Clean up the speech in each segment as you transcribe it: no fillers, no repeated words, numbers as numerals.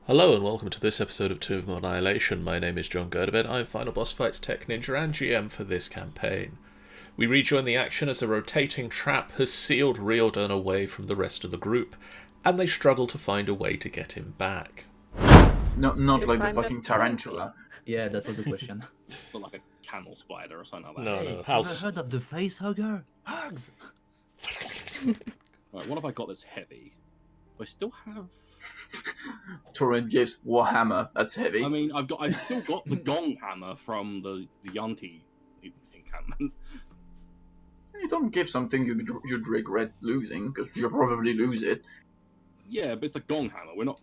Hello and welcome to this episode of Tomb of Annihilation. My name is John Gerdebed. I'm Final Boss Fights Tech Ninja and GM for this campaign. We rejoin the action as a rotating trap has sealed Riardon away from the rest of the group, and they struggle to find a way to get him back. Not like the fucking tarantula. Yeah, that was the question. Or like a camel spider or something like No, that. no, Ever house. heard of the face hugger? Hugs! Right, what have I got that's heavy? Do I still have... Torrent gives Warhammer. That's heavy. I mean, I've still got the gong hammer from the Yanti encampment. You don't give something you'd regret losing, because you'll probably lose it. Yeah, but it's the gong hammer. We're not...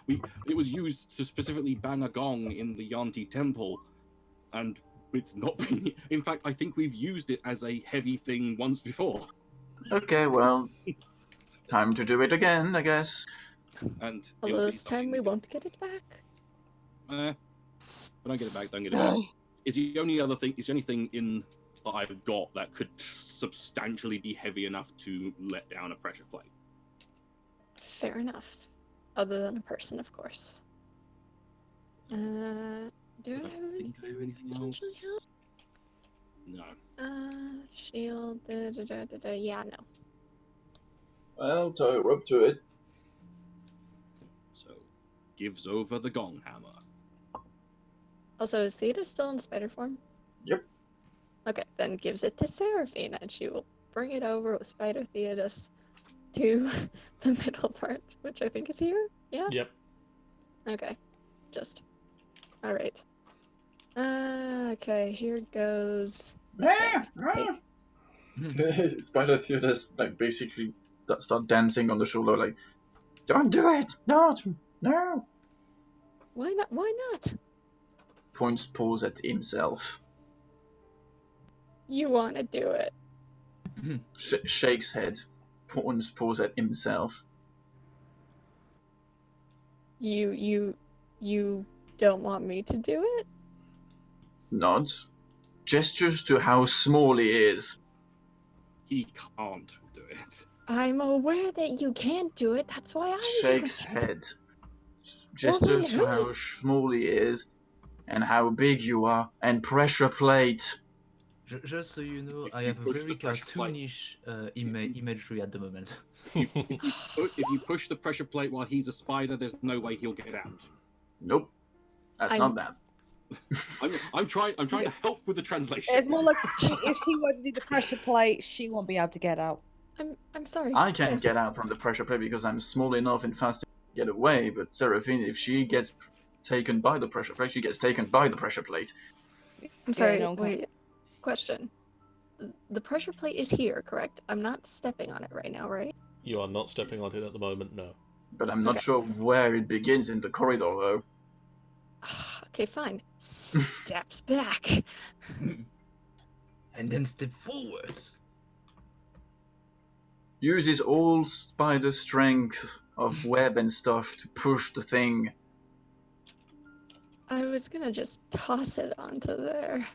It was used to specifically bang a gong in the Yanti temple, and it's not been... In fact, I think we've used it as a heavy thing once before. Okay, well, time to do it again, I guess. And Although this time we won't get it back. I don't get it back, don't get it back. It's the only other thing, it's the only thing in that I've got that could substantially be heavy enough to let down a pressure plate. Fair enough. Other than a person, of course. Do I have think I have anything else. potentially help? No. Shield, yeah, no. Well, tie her up to it. So, gives over the gong hammer. Also, is Theta still in spider form? Yep. Okay, then gives it to Seraphine, and she will bring it over with Spider Thetis to the middle part, which I think is here? Yeah? Yep. Okay. Just. Alright. Okay, here goes. Spider Theater's like basically start dancing on the shoulder, like, don't do it! No! Why not? Why not? Points paws at himself. You want to do it. Shakes head. Points paws at himself. You don't want me to do it? Nods. Gestures to how small he is. He can't do it. I'm aware that you can't do it. That's why I'm Shakes doing it. head. Gestures to who how is? small he is, and how big you are, and pressure plate. Just so you know, If I you have a push very the pressure plate- cartoonish imagery at the moment. If you push the pressure plate while he's a spider, there's no way he'll get out. Nope. That's not that. I'm trying to help with the translation. It's more like if she were to do the pressure plate, she won't be able to get out. I'm sorry. I can't Yes. get out from the pressure plate because I'm small enough and fast to get away, but Seraphine, if she gets taken by the pressure plate, she gets taken by the pressure plate. I'm sorry. no, okay. Wait. Question. The pressure plate is here, correct? I'm not stepping on it right now, right? You are not stepping on it at the moment, no. But I'm not Okay. sure where it begins in the corridor, though. Okay, fine. Steps back. And then step forwards. Uses all spider strength of web and stuff to push the thing. I was gonna just toss it onto there.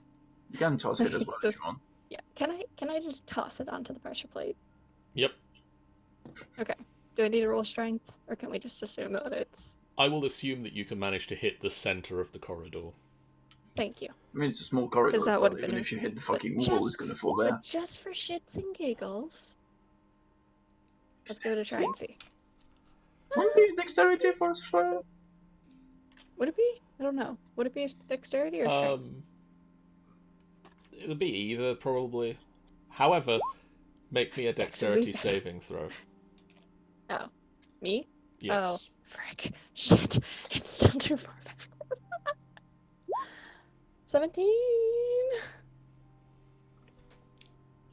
You can toss it as well if Just- you want. Yeah. Can I just toss it onto the pressure plate? Yep. Okay. Do I need to roll strength, or can we just assume that it's? I will assume that you can manage to hit the center of the corridor. Thank you. I mean, it's a small corridor, Because that as well. would've Even been- if you hit the but fucking wall, just- it's gonna fall there. But just for shits and giggles, let's give it a try and see. Wouldn't be dexterity for us for... Would it be? I don't know. Would it be dexterity or strength? It would be either, probably. However, make me a dexterity saving throw. Oh, me? Yes. Oh, frick. Shit. It's still too far back. 17.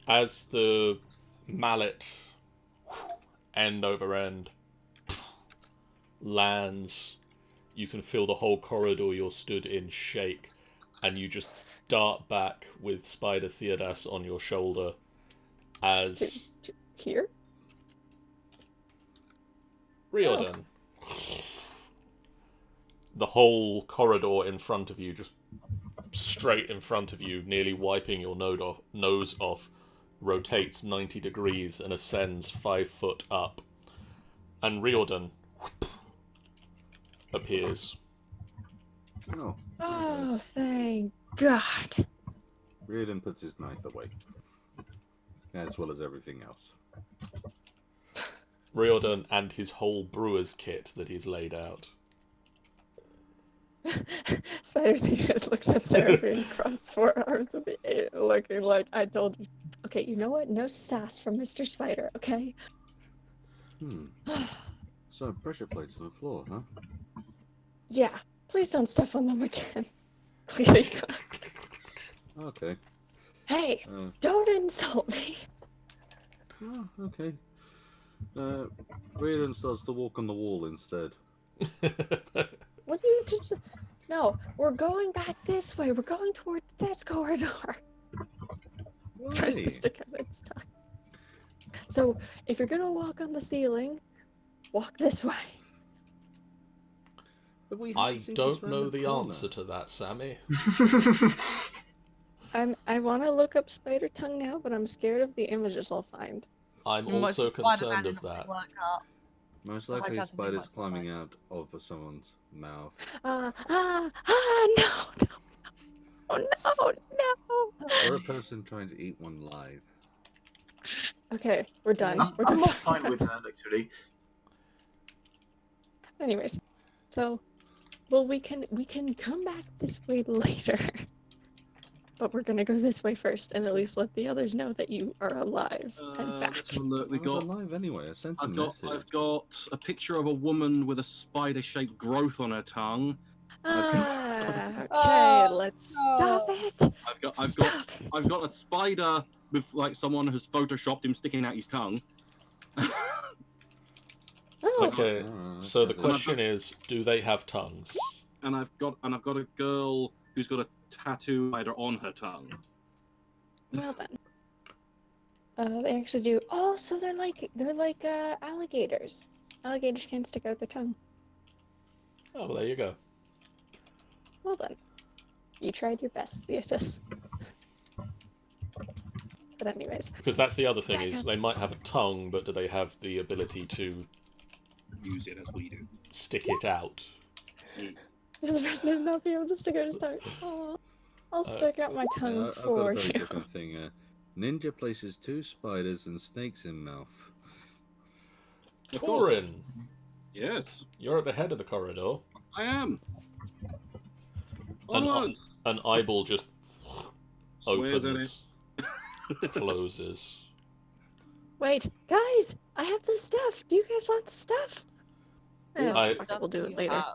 As the mallet, end over end, lands, you can feel the whole corridor you're stood in shake, and you just dart back with Spider Theodas on your shoulder as Here? Riardon. The whole corridor in front of you, just straight in front of you, nearly wiping your nose off, rotates 90 degrees and ascends 5 foot up. And Riardon, appears. Oh. Oh, thank God. Riordan puts his knife away. As well as everything else. Riordan and his whole brewer's kit that he's laid out. Spider Theus looks at Seraphine across 4 arms of the air, looking like I told you. Okay, you know what? No sass from Mr. Spider, okay? So, pressure plates on the floor, huh? Yeah, please don't step on them again. Please. Okay. Hey, don't insult me. Oh, okay. Riordan starts to walk on the wall instead. What do you just... No, we're going back this way. We're going towards this corridor. Tries to stick out its tongue. So, if you're gonna walk on the ceiling, walk this way. But we I haven't seen don't what's round know the the corner. answer to that, Sammy. I want to look up spider tongue now, but I'm scared of the images I'll find. I'm Most also Spider-Man concerned in of the that. Work out. Most The likely, high spiders chance of climbing being out of someone's mouth. No, no. Or a person trying to eat one live. Okay, we're done. I'm We're done not talking fine about with that, this. actually. Anyways, so, well, we can come back this way later. But we're gonna go this way first, and at least let the others know that you are alive and back. Let's have a look. I was alive anyway. I sent a message. I've got a picture of a woman with a spider-shaped growth on her tongue. Okay, Oh, let's stop it. I've got a spider with like someone has photoshopped him sticking out his tongue. Oh, Okay, so the question is, do they have tongues? And I've got a girl who's got a tattoo spider on her tongue. well then. They actually do. Oh, so they're like alligators. Alligators can stick out their tongue. Oh, well, there you go. Well then, you tried your best, Beatrice. But anyways, Because that's the other thing, is they might have a tongue, but do they have the ability to Use it as we do. stick it out? this person would not be able to stick out his tongue. Aw, I'll stick out my tongue I've got for a very you. different thing. Ninja places 2 spiders and snakes in mouth. Of course. Torin, Yes, you're at the head of the corridor. I am. An, Onwards. an eyeball just Swears at it. opens, closes. Wait, guys, I have the stuff. Do you guys want the stuff? I- Fuck it, we'll do it You later. have.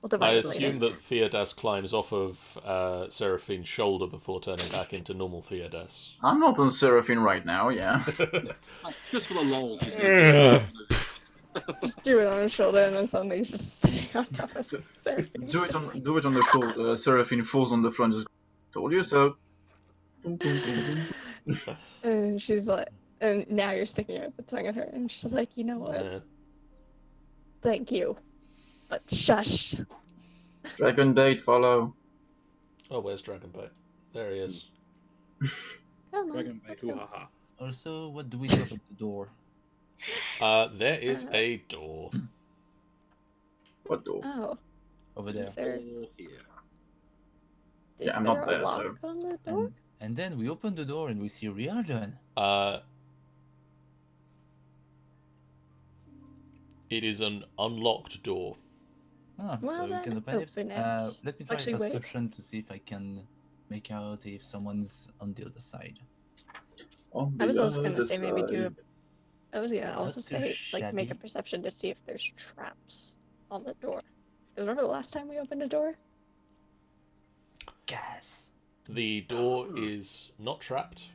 We'll I divide it assume later. that Theodas climbs off of Seraphine's shoulder before turning back into normal Theodas. I'm not on Seraphine right now, yeah. Just for the lols. He's gonna Just do it on his shoulder, and then suddenly he's just sitting on top of Seraphine. Do it on the floor. Seraphine falls on the floor and just told you so. And she's like, and now you're sticking out the tongue at her, and she's like, you know what? Uh, Thank you, but shush. Dragon bait, follow. oh, where's Dragonbait? There he is. Come on. Dragon bait. let's go. Ooh-ha-ha. Also, what do we do about the door? There is a door. What door? Oh, Over there. is there? Or here. Is Yeah, I'm not there a there, so- lock on the door? And then we open the door and we see Riardon. It is an unlocked door. Ah, Well, so we then can open it. open it. Let me try Actually, wait. perception to see if I can make out if someone's on the other side. On I was the also gonna other say maybe do side. I was gonna also Not too say like make a shabby. perception to see if there's traps on the door. Because remember the last time we opened a door? Gas. The door is not trapped.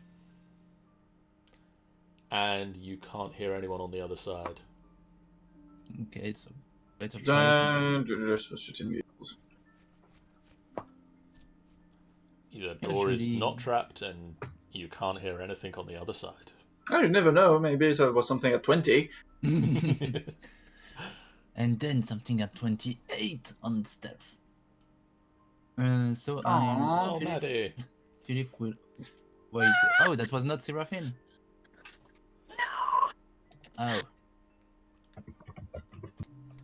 And you can't hear anyone on the other side. Okay, so better try. Just for shooting vehicles. The door is Actually- not trapped and you can't hear anything on the other side. Oh, you never know. Maybe it was something at 20. And then something at 28 on stealth. So Aw. Oh, Maddie. Philip will wait. Oh, that was not Seraphine. No. Oh,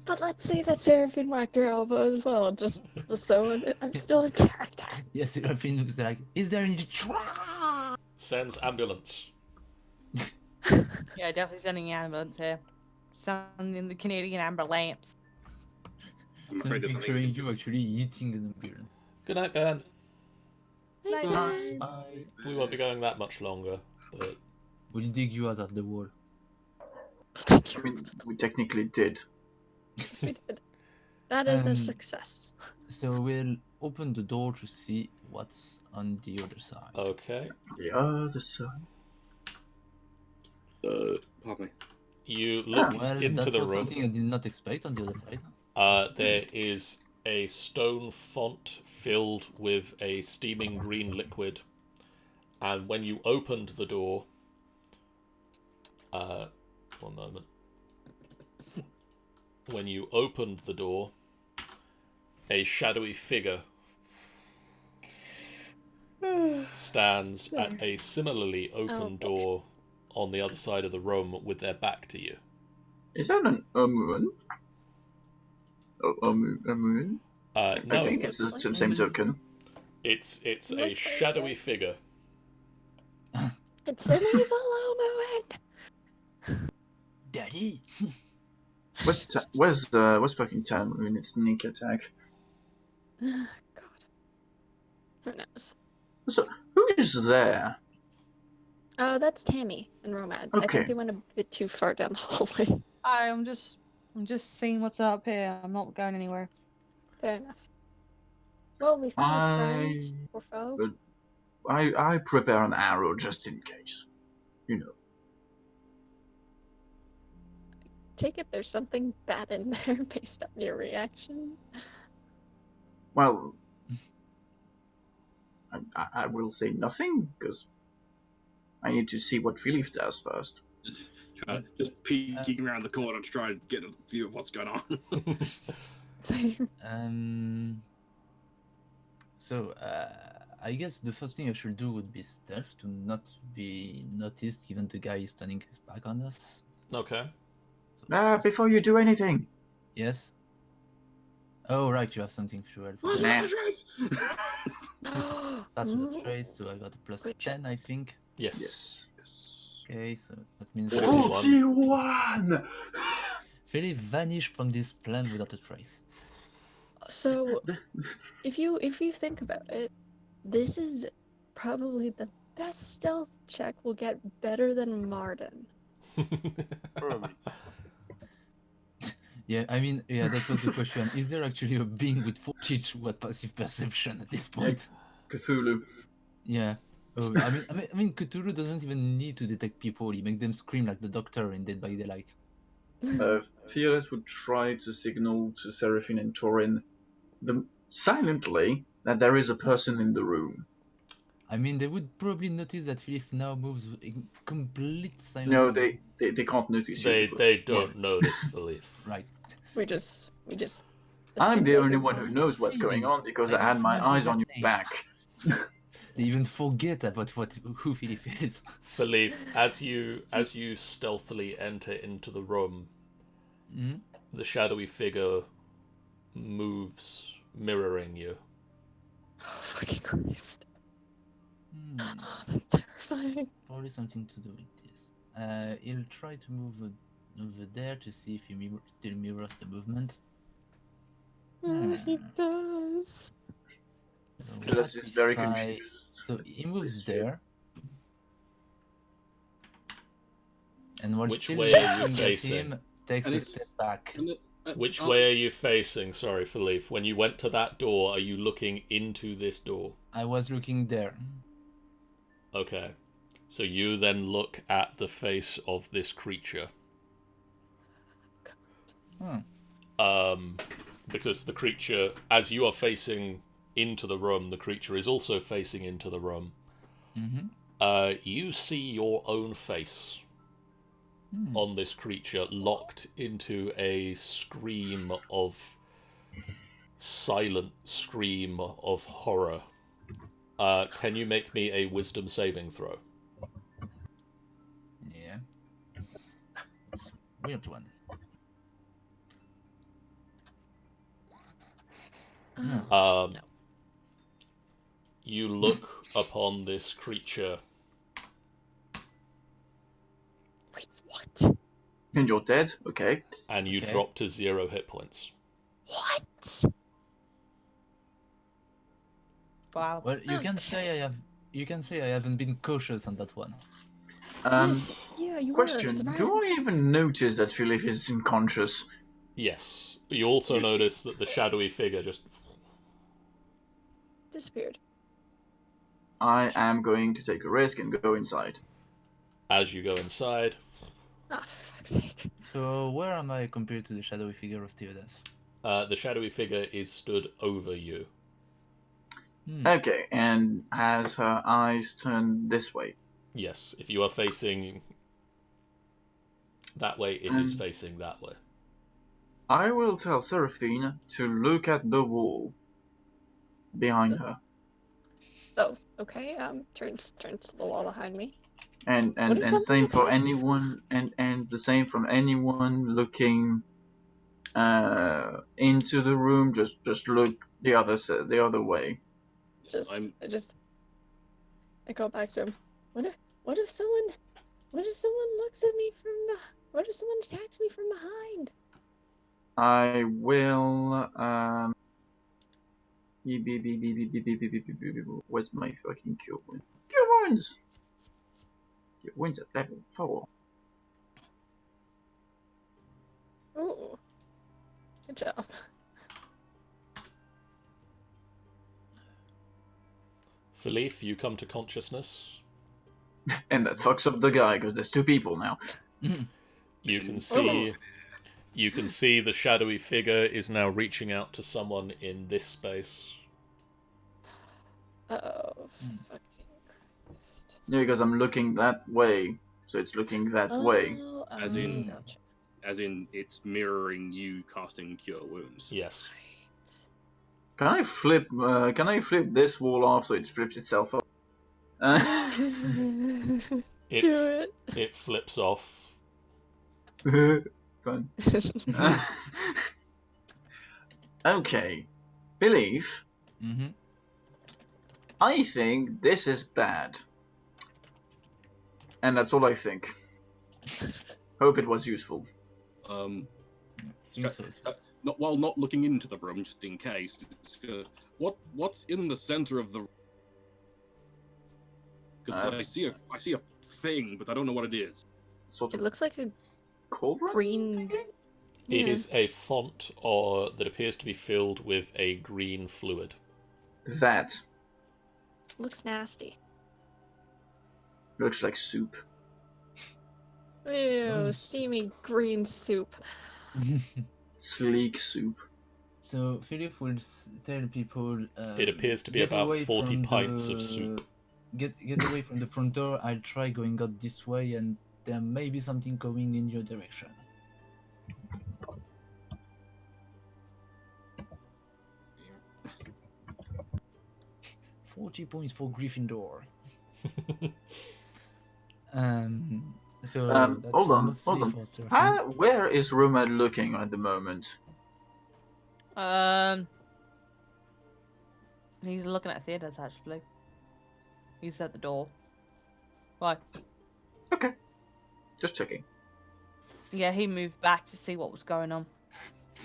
But let's say that Seraphine whacked her elbow as well, just so I'm still in character. Yes, Seraphine was like, is there any try? Sends ambulance. Yeah, definitely sending an ambulance here. Sending the Canadian ambulance. I'm I'm afraid there's picturing nothing. you actually eating an ambulance. Good night, Ben. Hey, Night, Ben. Bye. We won't be going that much longer, but We'll dig you out of the wall. I mean, we technically did. Yes, we did. That is a Um, success. So we'll open the door to see what's on the other side. okay. The other side. Pardon me. You look Well, into that the was room. something I did not expect on the other side. There is a stone font filled with a steaming green liquid, and when you opened the door, one moment. When you opened the door, a shadowy figure stands at a similarly open door on the other side of the room with their back to you. Is that an moon? A moon? No, I think it's looks the like same a moon. token. it's a Looks like shadowy it. figure. It's an evil moon. Daddy! Where's fucking Talon in its sneak attack? God. Who knows? So who is there? Oh, that's Tammy and Romad. I Okay. think they went a bit too far down the hallway. I'm just seeing what's up here. I'm not going anywhere. Fair enough. Well, we found a friend or foe. but I prepare an arrow just in case. You know. Take it there's something bad in there based on your reaction. Well, I will say nothing because I need to see what Philip does first. Just peeking around the corner to try and get a view of what's going on. Same. So, I guess the first thing I should do would be stealth to not be noticed, given the guy is turning his back on us. Okay. So Before you do anything, yes. Oh right, you have something to help. What's Nah. that address? Pass with a trace, so I got a plus Great job. 10, I think. Yes. yes. Okay, so that means 41! Philip vanished from this plan without a trace. So, if you think about it, this is probably the best stealth check we'll get better than Marden. Probably. Yeah, I mean, yeah, that was the question. Is there actually a being with 42 at passive perception at this point? Cthulhu. Yeah. Oh, I mean, Cthulhu doesn't even need to detect people. He makes them scream like the Doctor in Dead by Daylight. Fearless would try to signal to Seraphine and Torin silently that there is a person in the room. I mean, they would probably notice that Philip now moves in complete silence. No, of- they can't notice you. They don't notice Philippe. Right. we just. I'm assume the that only you're one who fine. knows what's going on because I had my eyes on your back. They even forget about who Philip is. Philippe, as you stealthily enter into the room, Mhm. the shadowy figure moves, mirroring you. Oh, fucking Christ. Hmm, Oh, that's terrifying. probably something to do with this. He'll try to move over there to see if he still mirrors the movement. He does. So Fearless what is if very I- confused. So he moves This year. there. And while Which still way are you looking at facing? him, takes And a it's- step back. Which way are you facing? Sorry, Philippe. When you went to that door, are you looking into this door? I was looking there. Okay. So you then look at the face of this creature. Because the creature, as you are facing into the room, the creature is also facing into the room. Mm-hmm. You see your own face on this creature, locked into a scream of silent scream of horror. Can you make me a wisdom saving throw? Yeah. Weird one. No. You look upon this creature. Wait, what? And you're dead? Okay. And you drop to 0 hit points. What? Wow. Well, you can say I have. You can say I haven't been cautious on that one. Yes, yeah, you Question, were. do I even notice that Philip is unconscious? Yes. You also notice that the shadowy figure just... disappeared. I am going to take a risk and go inside. As you go inside... Ah, for fuck's sake. So where am I compared to the shadowy figure of Theodas? the shadowy figure is stood over you. Okay, and has her eyes turned this way? Yes, if you are facing that way, it is facing that way. I will tell Seraphine to look at the wall behind her. Oh, okay. Turns to the wall behind me. And same for anyone, and the same from anyone looking into the room. Just look the other way. I go back to him. What if someone looks at me from what if someone attacks me from behind? I will where's my fucking cure wound? Cure wounds! Cure wounds at level 4. Ooh. Good job. Philippe, you come to consciousness. And that fucks up the guy, because there's 2 people now. You can see the shadowy figure is now reaching out to someone in this space. Oh, fucking Christ. Yeah, because I'm looking that way, so it's looking that way. As in, it's mirroring you casting Cure Wounds. Yes. Can I flip this wall off so it flips itself up? Do it. It flips off. Fun. Okay. Believe. I think this is bad. And that's all I think. Hope it was useful. Not looking into the room, just in case. What's in the center of the? Because I see a thing, but I don't know what it is. It looks like a cauldron? Green. It is a font that appears to be filled with a green fluid. That looks nasty. looks like soup. Ew, steamy green soup. Sleek soup. So Philip will tell people. It appears to be about 40 pints of soup. Get away from the front door. I'll try going out this way, and there may be something coming in your direction. 40 points for Gryffindor. Hold on. Where is Roma looking at the moment? He's looking at Theodas, actually. He's at the door. Why? Okay. Just checking. Yeah, he moved back to see what was going on.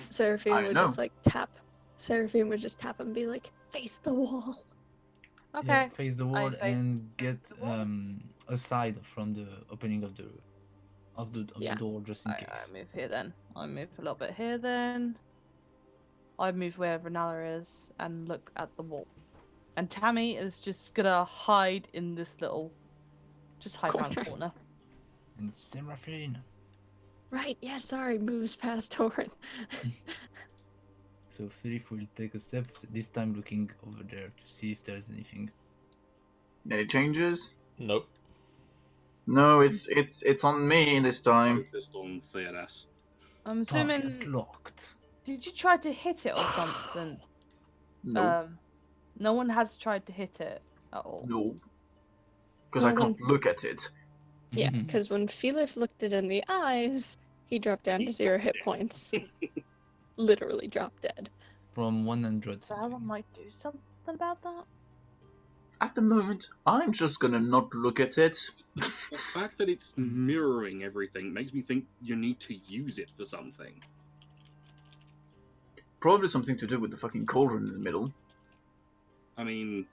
Seraphine would just tap. Seraphine would just tap and be like, face the wall. Okay. Yeah, face the wall and get aside from the opening of the door, just in case. I move here then. I move a little bit here then. I move where Renala is and look at the wall. And Tammy is just gonna hide in this little, just hide around the corner. And Seraphine. Right, yeah, sorry, moves past Torin. So Philip will take a step, this time looking over there to see if there's anything. Any changes? Nope. No, it's on me this time. Focused on Theodas. I'm assuming. Locked. Did you try to hit it or something? No. No one has tried to hit it at all. No. Because I can't look at it. Yeah, because when Philip looked it in the eyes, he dropped down to 0 hit points. Literally dropped dead. from 100 Bella something. might do something about that. At the moment, I'm just gonna not look at it. The fact that it's mirroring everything makes me think you need to use it for something. Probably something to do with the fucking cauldron in the middle. I mean,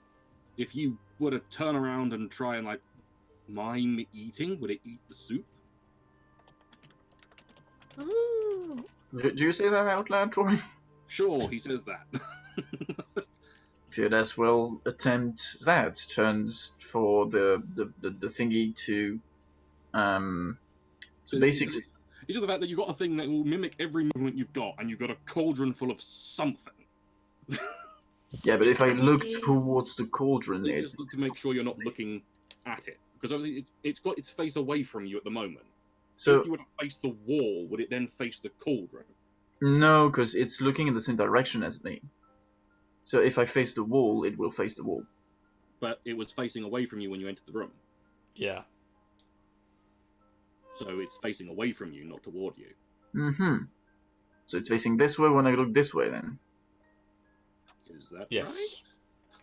if you were to turn around and try and, like, mime eating, would it eat the soup? Oh, Do you say that out loud, Tori? Sure, he says that. Theodas will attempt that. Turns for the thingy to so basically It's just the fact that you've got a thing that will mimic every movement you've got, and you've got a cauldron full of something. yeah, but if I look see. towards the cauldron, You it just look to make sure you're not looking at it, because obviously it's got its face away from you at the moment. so If you were to face the wall, would it then face the cauldron? no, because it's looking in the same direction as me. So if I face the wall, it will face the wall. But it was facing away from you when you entered the room, Yeah. so it's facing away from you, not toward you. Mm-hmm. So it's facing this way when I look this way, then. Is that Yes.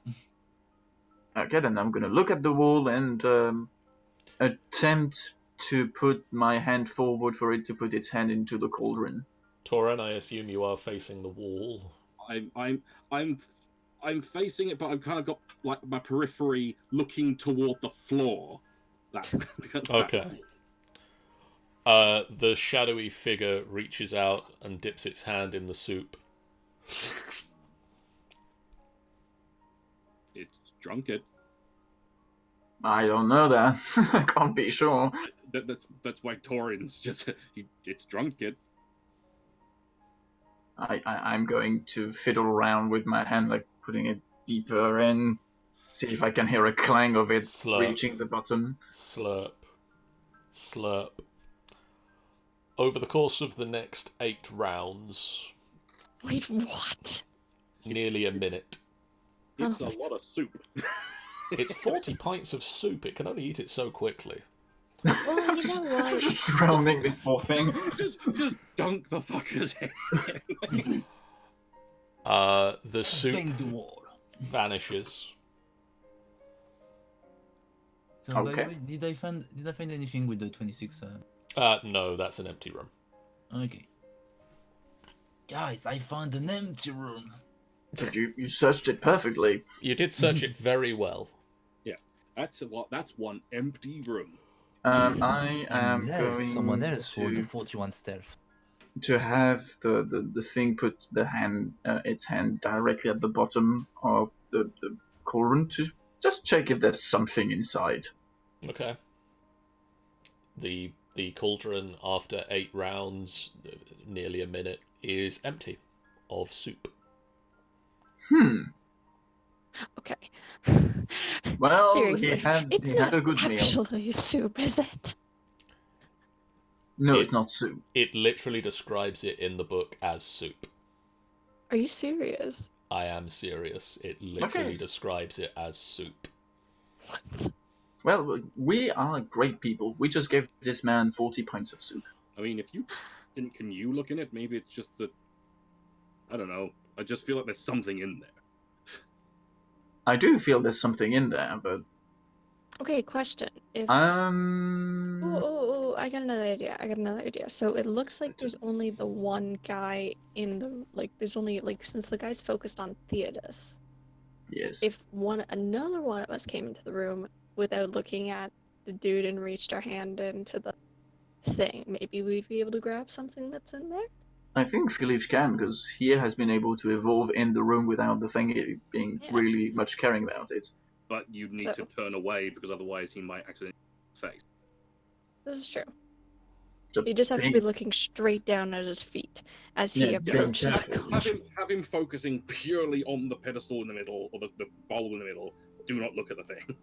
right? Okay, then I'm gonna look at the wall and attempt to put my hand forward for it to put its hand into the cauldron. Torin, I assume you are facing the wall. I'm facing it, but I've kind of got like my periphery looking toward the floor. That Okay. The shadowy figure reaches out and dips its hand in the soup. It's drunk it. I don't know that. I can't be sure. That's why Torin's just it's drunk it. I'm going to fiddle around with my hand, like putting it deeper in, see if I can hear a clang of it Slurp. reaching the bottom. Slurp. Slurp. Over the course of the next 8 rounds, Wait, what? nearly a minute, It's a lot of soup. it's 40 pints of soup. It can only eat it so quickly. Well, you know what? Just drowning this poor thing. just dunk the fucker's head. The soup Bang the wall. vanishes. So by the Okay. way, did I find anything with the 26? No, that's an empty room. Okay. Guys, I found an empty room. But you searched it perfectly. You did search it very well. That's one empty room. I am Unless going someone else rolled a to 41 stealth. have the thing put the hand its hand directly at the bottom of the cauldron to just check if there's something inside. Okay. The cauldron, after 8 rounds, nearly a minute, is empty of soup. Okay. Well, Seriously, he had it's a not good meal. actually soup, is it? No, It- it's not soup. It literally describes it in the book as soup. Are you serious? I am serious. It literally Okay. describes it as soup. Well, we are great people. We just gave this man 40 pints of soup. I mean, if you can you look in it? Maybe it's just that. I don't know. I just feel like there's something in there. I do feel there's something in there, but Okay, question. If I got another idea. So it looks like there's only the one guy in the there's only since the guy's focused on Theodos. yes. If another one of us came into the room without looking at the dude and reached our hand into the thing, maybe we'd be able to grab something that's in there. I think Philippe can, because he has been able to evolve in the room without the thing being Yeah. really much caring about it. But you need to turn away because otherwise he might accidentally face. This is true. So You just have to being- be looking straight down at his feet as he Yeah, approaches the careful. cauldron. Have him focusing purely on the pedestal in the middle or the bowl in the middle. Do not look at the thing.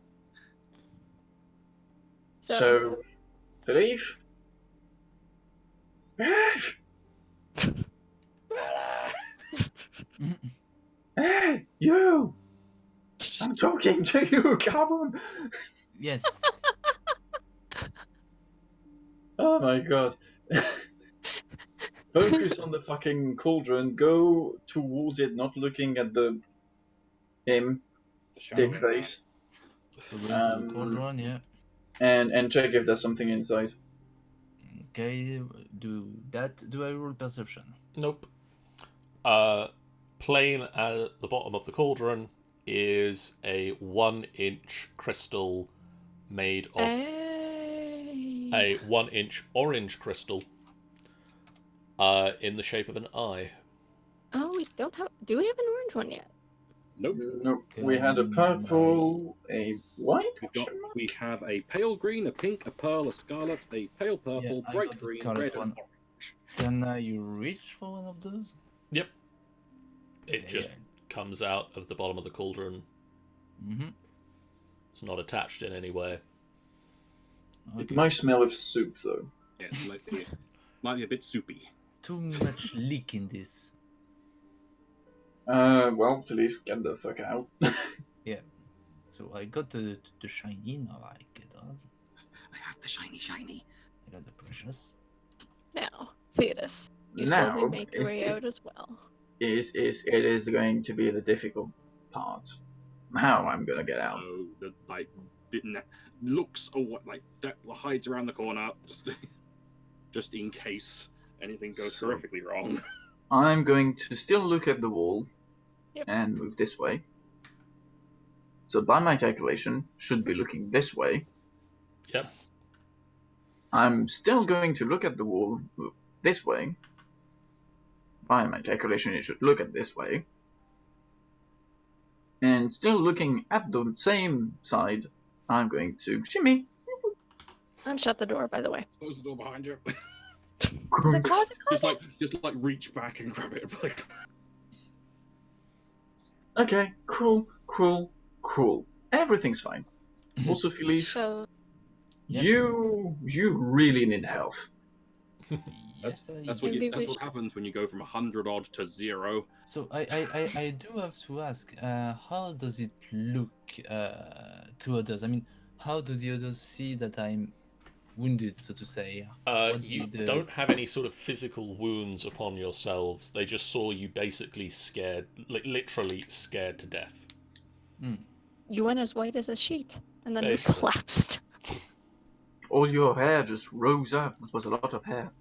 So, Philippe? Hey, you! I'm talking to you, come on! Yes. Oh my god. Focus on the fucking cauldron. Go towards it, not looking at him, dick face. So go into the cauldron, yeah. And check if there's something inside. Okay, do that. Do I roll perception? Nope. Plain at the bottom of the cauldron is a 1-inch crystal made of a 1-inch orange crystal in the shape of an eye. Oh, we don't have. Do we have an orange one yet? Nope. Nope. We had a purple, a white. We have a pale green, a pink, a pearl, a scarlet, a pale purple, I bright got the green, scarlet red, one. and orange. Can you reach for one of those? Yep. It just comes out of the bottom of the cauldron. Mm-hmm. It's not attached in any way. It might smell of soup, though. Yeah, it might be a bit soupy. Too much leak in this. Well, Philippe, get the fuck out. Yeah. So I got the shiny, now I get us. I have the shiny. I got the precious. Now, Theodis, you Now, slowly make your way out as well. It is going to be the difficult part. How I'm gonna get out. So the didn't looks or what that hides around the corner just in case anything goes horrifically wrong. I'm going to still look at the wall. Yep. And move this way. So by my calculation, should be looking this way. Yep. I'm still going to look at the wall, move this way. By my calculation, it should look at this way. And still looking at the same side, I'm going to shimmy. And shut the door, by the way. Close the door behind you. Close just like reach back and grab it. Okay, cool. Everything's fine. Also, Philippe, So, Yes. you really need health. Yes, That's Maybe that's what happens when you go from 100 odd to 0. So I do have to ask, how does it look to others? I mean, how do the others see that I'm wounded, so to say? You don't have any sort of physical wounds upon yourselves. They just saw you basically scared, literally scared to death. you went as white as a sheet, and then we Basically. collapsed. All your hair just rose up. It was a lot of hair.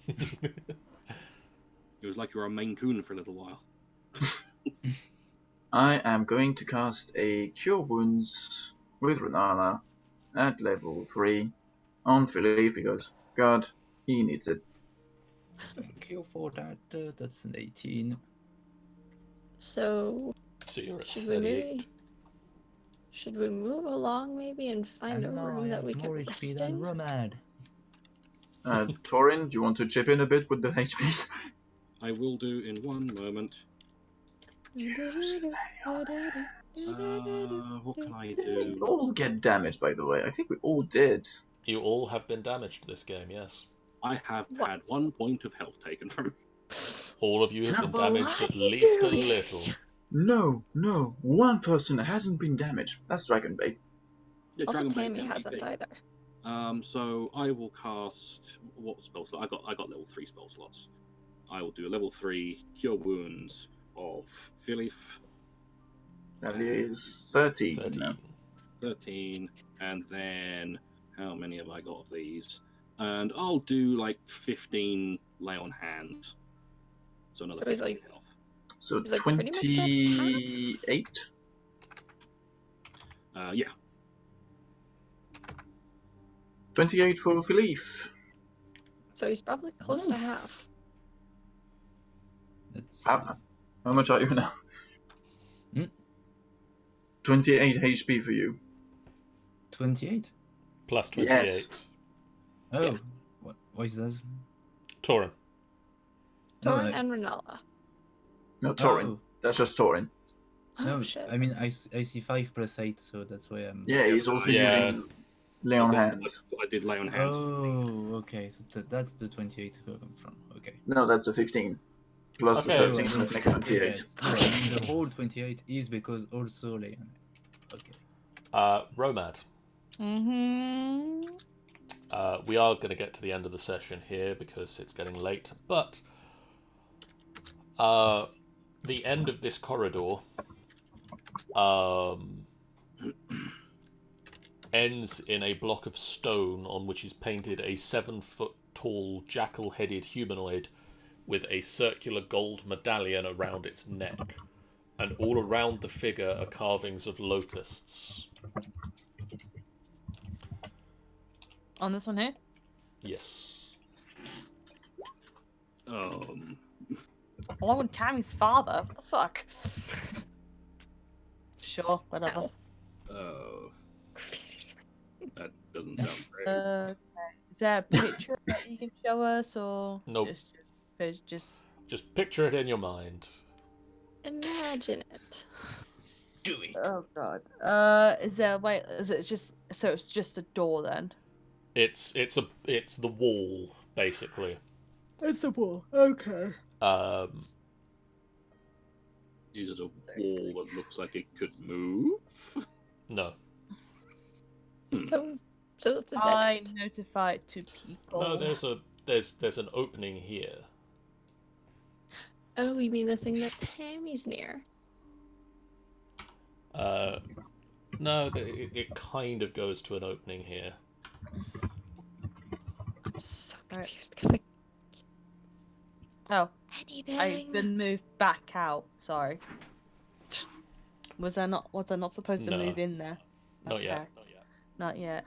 It was like you were a Maine Coon for a little while. I am going to cast a Cure Wounds with Renala at level 3 on Philippe because, God, he needs it. Thank you for that. That's an 18. So, So you're at should we 38. move along maybe and find a And now room I that have we can more HP rest than in? Romad. Torin, do you want to chip in a bit with the HPs? I will do in one moment. What can I We do? all get damaged, by the way. I think we all did. You all have been damaged this game, yes. I have had 1 point of health taken from me. All of you have been Well, damaged what at are you least a doing? little. No. One person hasn't been damaged. That's Dragonbait. Yeah, Also, Dragonbait Tammy MVP. hasn't either. So I will cast what spell slot? I got level 3 spell slots. I will do a level 3 Cure Wounds of Philippe. That is 13. 13. No. 13, and then how many have I got of these? And I'll do like 15 lay on hands. So another So he's 15 like- health. So Is it pretty much at 28. Yeah. 28 for Philippe. So he's probably close to half. That's How much are you now? Hmm? 28 HP for you. 28. Plus 28. Yes. Oh, Yeah. what is that? Torin. No, Thorin and Renala. No, Torin. Oh, That's just Torin. Oh no, shit. I mean I see 5 plus 8, so that's why I'm. Yeah, he's also Yeah. using Lay on Hand. I did lay on hands. Oh, okay. So that's the 28 from. Okay. No, that's the 15. Plus Okay. the Oh, 13 I mean, makes 28. No, I mean, the whole 28 is because also Leon. Okay. Romad. Mm-hmm. We are going to get to the end of the session here because it's getting late, but The end of this corridor ends in a block of stone on which is painted a 7-foot-tall jackal-headed humanoid with a circular gold medallion around its neck. And all around the figure are carvings of locusts. On this one here? Yes. Along with Tammy's father? What the fuck? Sure, whatever. Oh. That doesn't sound great. Okay. Is there a picture that you can show us, or Nope. just Just picture it in your mind. Imagine it. Do it. Oh god. Is there wait? Is it just so? It's just a door then. It's the wall basically. It's a wall. Okay. Is it a wall that looks like it could move? No. So it's a dead I end. notify it to people. No, there's an opening here. Oh, you mean the thing that Tammy's near? No, it kind of goes to an opening here. I'm so Right. confused because Oh, anything. I've been moved back out. Sorry. Was I not supposed to No. move in there? Not yet. Okay. Not yet.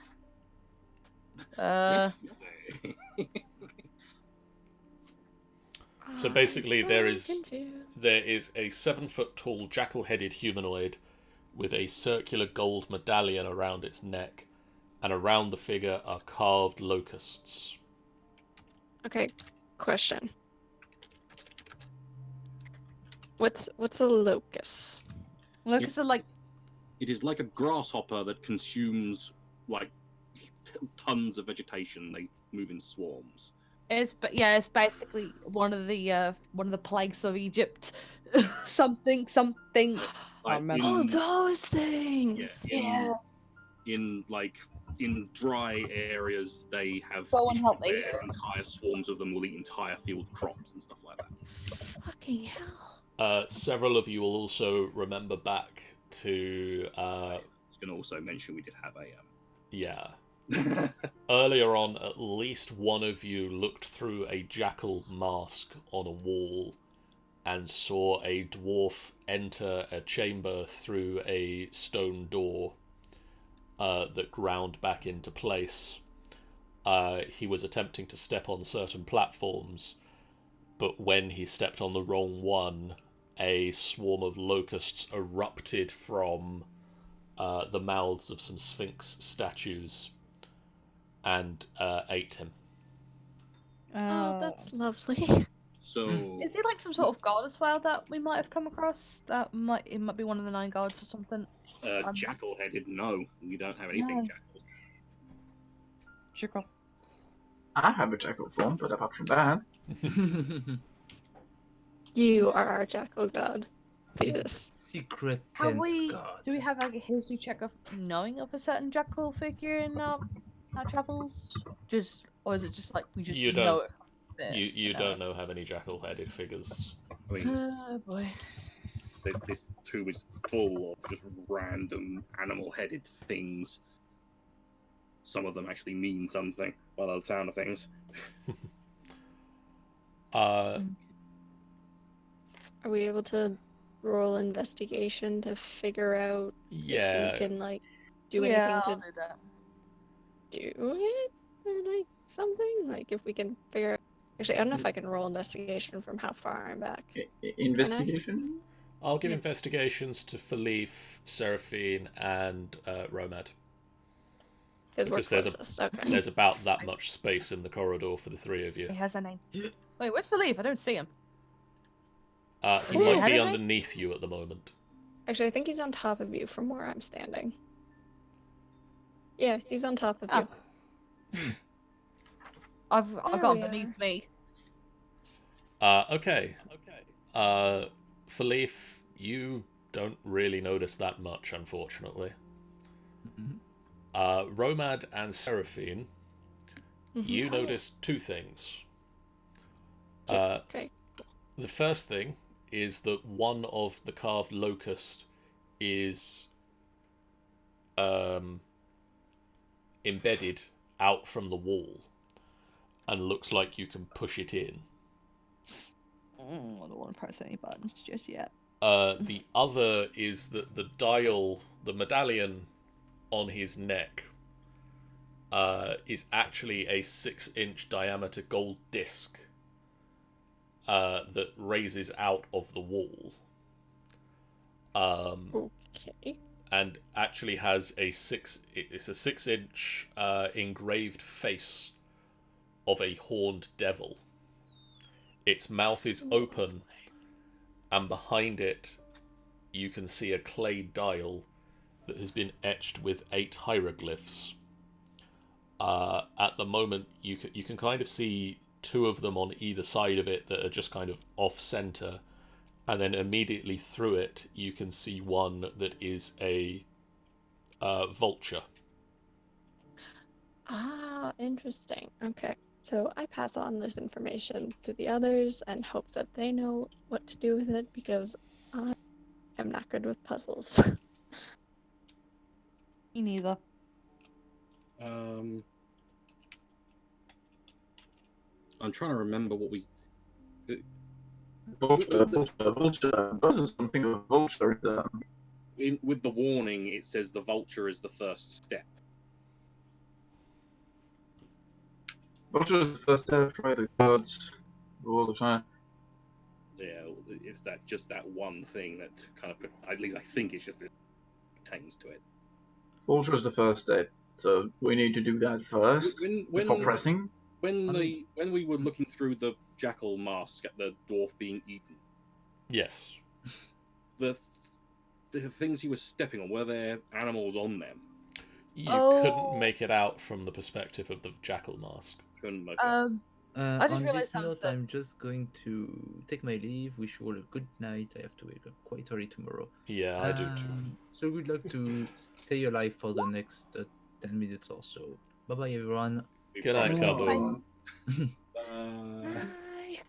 So I'm basically, so there is confused. a 7-foot-tall jackal-headed humanoid with a circular gold medallion around its neck, and around the figure are carved locusts. Okay, question. What's a locust? Locusts are like It is like a grasshopper that consumes like tons of vegetation. They move in swarms. it's basically one of the plagues of Egypt. something. Like, remember. Oh, those things! Yeah, in dry areas, they have Go and help me. where entire swarms of them will eat entire field crops and stuff like that. Fucking hell. Several of you will also remember back to I was going to also mention we did have yeah. Earlier on, at least one of you looked through a jackal mask on a wall and saw a dwarf enter a chamber through a stone door that ground back into place. He was attempting to step on certain platforms, but when he stepped on the wrong one, a swarm of locusts erupted from the mouths of some sphinx statues and ate him. Oh, that's lovely. So Is he like some sort of god as well that we might have come across? It might be one of the 9 gods or something. jackal-headed, no, we don't have anything No. jackal. Chickle. I have a jackal form, but apart from that, You are our jackal god. Thetis. Secret Have tense we? god. Do we have like a history check of knowing of a certain jackal figure in our travels? Or is it just like we just You know don't- it? From a bit, You don't know how many jackal-headed figures. I mean, Oh boy. this tomb is full of just random animal-headed things. Some of them actually mean something, by the sound of things. Are we able to roll investigation to figure out yeah. if we can like do Yeah, I'll anything do that. to do it or like something? Like if we can figure out. Actually, I don't know if I can roll investigation from how far I'm back. investigation. I'll give Yeah. investigations to Philippe, Seraphine, and Romad. Because we're Because there's a- closest. Okay. There's about that much space in the corridor for the three of you. He has a name. Wait, where's Philippe? I don't see him. He Is he might ahead be of me? underneath you at the moment. Actually, I think he's on top of you from where I'm standing. Yeah, he's on top of you. I've There got we him beneath are. me. Okay. Philippe, you don't really notice that much, unfortunately. Mhm. Romad and Seraphine, Mhm. you notice two things. Okay. The first thing is that one of the carved locust is embedded out from the wall and looks like you can push it in. I don't want to press any buttons just yet. The other is that the dial, the medallion on his neck, is actually a 6-inch diameter gold disc that raises out of the wall. Okay. And actually has it's a 6-inch engraved face of a horned devil. Its mouth is open, and behind it you can see a clay dial that has been etched with 8 hieroglyphs. At the moment, you can kind of see 2 of them on either side of it that are just kind of off-center, and then immediately through it you can see one that is a vulture. Ah, interesting. Okay. So I pass on this information to the others and hope that they know what to do with it, because I am not good with puzzles. Me neither. I'm trying to remember what we. Vulture. Wasn't something of a vulture. With the warning, it says the vulture is the first step. Vulture is the first step, right? The cards all the time. Yeah, it's that one thing that kind of, at least I think it's just it pertains to it. Vulture is the first step, so we need to do that first before pressing. When we were looking through the jackal mask at the dwarf being eaten, Yes. the things he was stepping on, were there animals on them? You couldn't make it out from the perspective of the jackal mask. Couldn't make it out. I just On realized this note, something. I'm just going to take my leave. Wish you all a good night. I have to wake up quite early tomorrow. Yeah, I do too. So good luck to stay alive for the next 10 minutes or so. Bye bye, everyone. Good night, Oh. Cabo. Bye.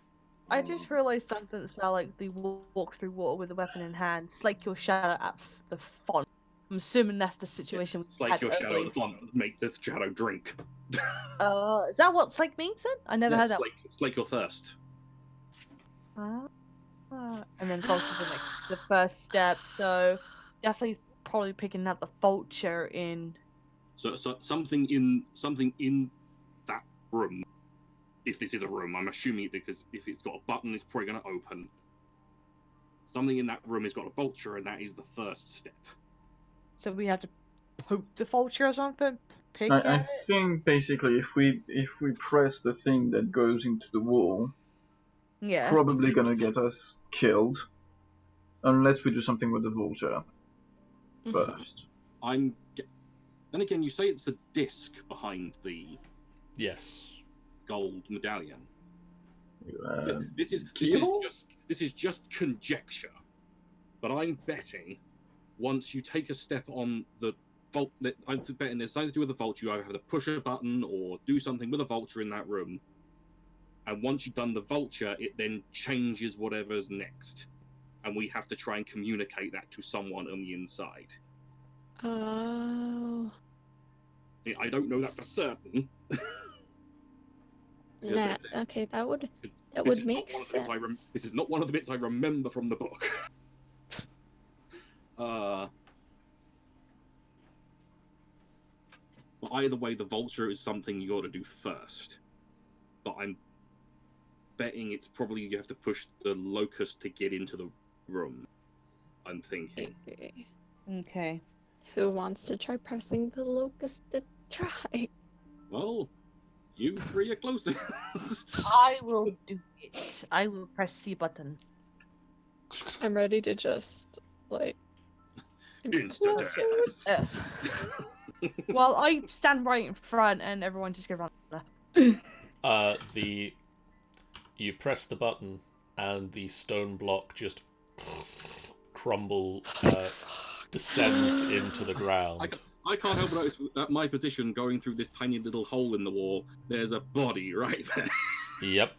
I just realized something that's now like the walk through water with a weapon in hand. Slake your shadow at the font. I'm assuming that's the situation. It's like your shadow at the font. Make this shadow drink. Is that what slake means then? I never heard that. Slake your thirst. And then vulture's the first step. So definitely probably picking up the vulture in. So something in that room. If this is a room, I'm assuming because if it's got a button, it's probably going to open. Something in that room has got a vulture, and that is the first step. So we have to poke the vulture or something. I think basically if we press the thing that goes into the wall, Yeah. probably gonna get us killed, unless we do something with the vulture first. Then again, you say it's a disc behind the Yes. gold medallion. This is just conjecture, but I'm betting once you take a step on the vault, I'm betting there's something to do with the vulture. You either have to push a button or do something with a vulture in that room, and once you've done the vulture, it then changes whatever's next, and we have to try and communicate that to someone on the inside. Oh. I don't know that for certain. Nah, okay, that would make sense. This is not one of the bits I remember from the book. But either way, the vulture is something you got to do first. But I'm betting it's probably you have to push the locust to get into the room. I'm thinking. Okay. Who wants to try pressing the locust to try? Well, you 3 are closest. I will do it. I will press C button. I'm ready to just like Instant death. Well, I stand right in front, and everyone just go around. You press the button, and the stone block just descends into the ground. I can't help but notice at my position, going through this tiny little hole in the wall, there's a body right there. Yep.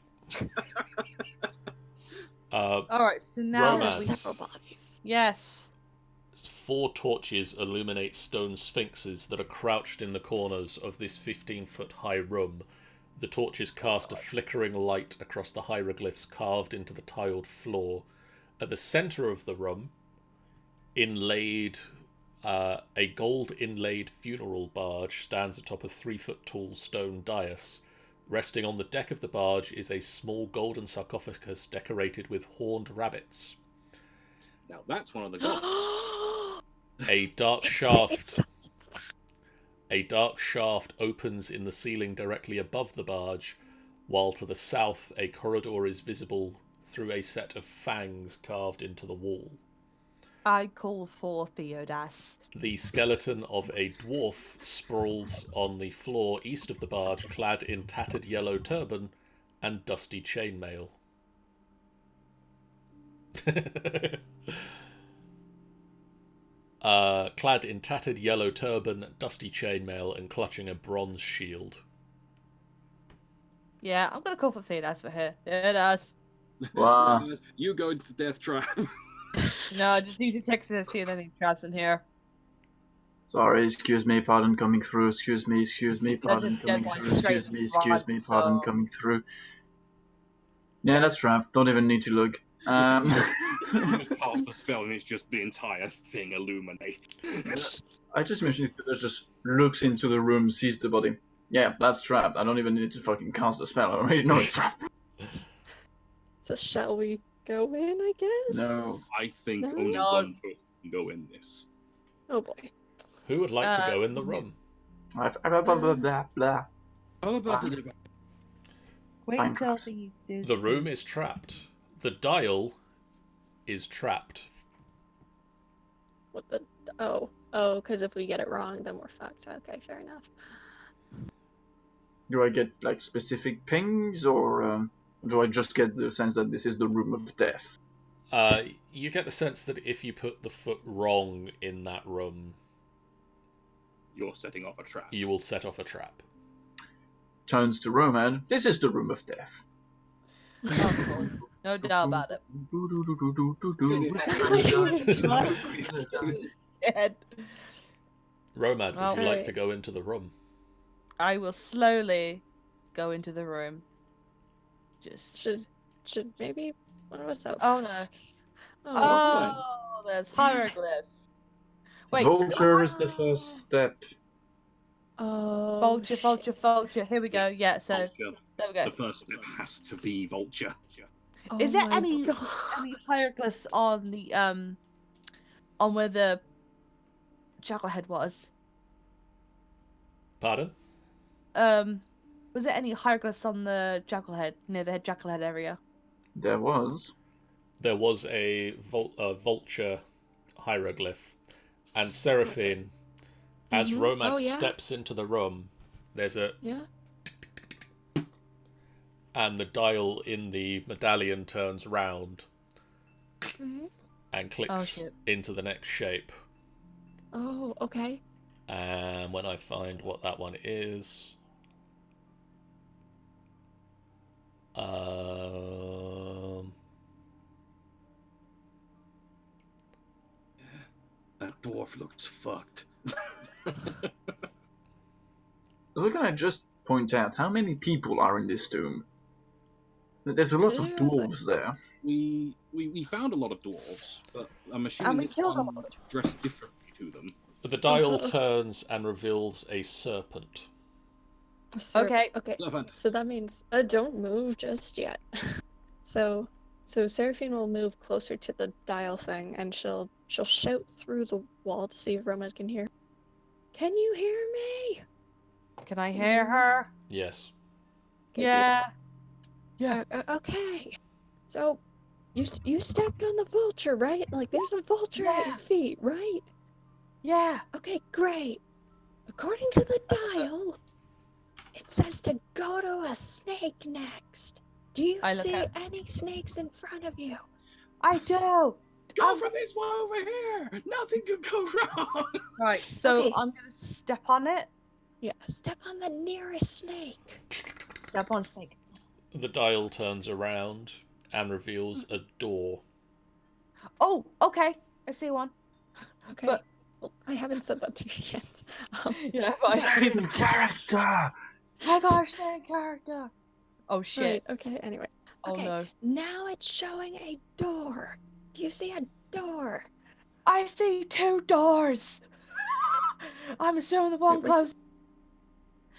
Alright, so now There are Romance. several bodies. Yes. 4 torches illuminate stone sphinxes that are crouched in the corners of this 15-foot-high room. The torches cast a flickering light across the hieroglyphs carved into the tiled floor. At the centre of the room, inlaid, a gold-inlaid funeral barge stands atop a 3-foot-tall stone dais. Resting on the deck of the barge is a small golden sarcophagus decorated with horned rabbits. Now that's one of the gods. A dark shaft opens in the ceiling directly above the barge, while to the south a corridor is visible through a set of fangs carved into the wall. I call for Theodas. The skeleton of a dwarf sprawls on the floor east of the barge, clad in tattered yellow turban and dusty chainmail. Clad in tattered yellow turban, dusty chainmail, and clutching a bronze shield. Yeah, I'm gonna call for Theodas for her. Theodas. Wow. You go into the death trap. No, I just need to check to see if any traps in here. Sorry, excuse me, pardon coming through, excuse me, pardon There's a dead coming one through, straight excuse me, front, pardon so- coming through. Yeah, that's trap. Don't even need to look. You just cast the spell and it's just the entire thing illuminates. I just mentioned if it just looks into the room, sees the body. Yeah, that's trapped. I don't even need to fucking cast the spell. I already know it's trapped. So shall we go in, I guess? No. I think No. only No. one person can go in this. Oh boy. Who would like to go in the room? Blah, blah, blah, blah, blah. Wait Fine, until Crocs. he does The room is trapped. The dial is trapped. What the? Oh, because if we get it wrong, then we're fucked. Okay, fair enough. Do I get like specific pings, or do I just get the sense that this is the room of death? You get the sense that if you put the foot wrong in that room, You're setting off a trap. you will set off a trap. Turns to Roman. This is the room of death. Of course. No doubt about it. Dead. Romad, would you like Alright. to go into the room? I will slowly go into the room. Just. Should maybe one of us out? Oh no. Oh, Oh, there's hieroglyphs. Wait. Vulture is the first step. oh. Vulture, vulture, vulture. Here we go. Yeah, so Vulture. there we go. The first step has to be vulture. Oh Is there my any God. hieroglyphs on the on where the Jackal-head was? Pardon? Was there any hieroglyphs on the Jackal-head, near the Jackal-head area? There was. There was a vulture hieroglyph. And Seraphine, as Mhm. Romad Oh, yeah. steps into the room, there's a... Yeah. And the dial in the medallion turns round hmm and Oh, clicks shit. into the next shape. Oh, okay. And when I find what that one is... That dwarf looks fucked. So can I just point out how many people are in this tomb? There's a lot of There's dwarves there. We found a lot of dwarves, but I'm assuming And we this killed one them all. dressed differently to them. The dial turns and reveals a serpent. Okay. Okay. Serpent. So that means don't move just yet. So Seraphine will move closer to the dial thing, and she'll shout through the wall to see if Romad can hear. Can you hear me? Can I hear her? Yes. Okay, Yeah. Okay. So, you stepped on the vulture, right? Like, there's a vulture at your Yeah. feet, right? Yeah. Okay, great. According to the dial, it says to go to a snake next. Do you I look see at- any snakes in front of you? I do. Go for this one over here! Nothing could go wrong! Right. So Okay. I'm gonna step on it. Yeah, step on the nearest snake. Step on snake. The dial turns around and reveals a door. Oh, okay. I see one. Okay. But- Well, I haven't said that to you yet. Yeah, Stay in character. My gosh, stay in character. Oh shit. Right, okay, anyway. Oh Okay, no. now it's showing a door. Do you see a door? I see 2 doors. I'm assuming the one Wait. close.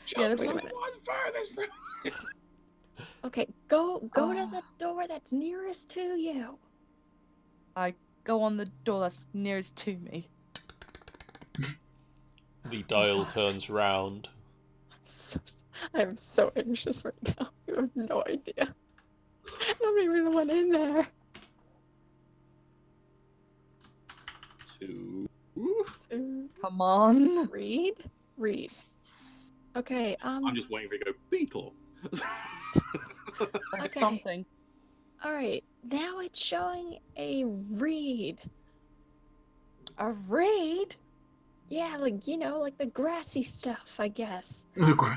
Just Yeah, that's Wait a the minute. one furthest from. Okay, go to the door that's nearest to you. I go on the door that's nearest to me. The dial turns round. I'm so anxious right now. You have no idea. I'm not even the one in there. 2. 2. Come on. Read. Okay, I'm just waiting for you to go beetle. Okay. Something. Alright, now it's showing a reed. A reed? Yeah, like, like the grassy stuff, I guess.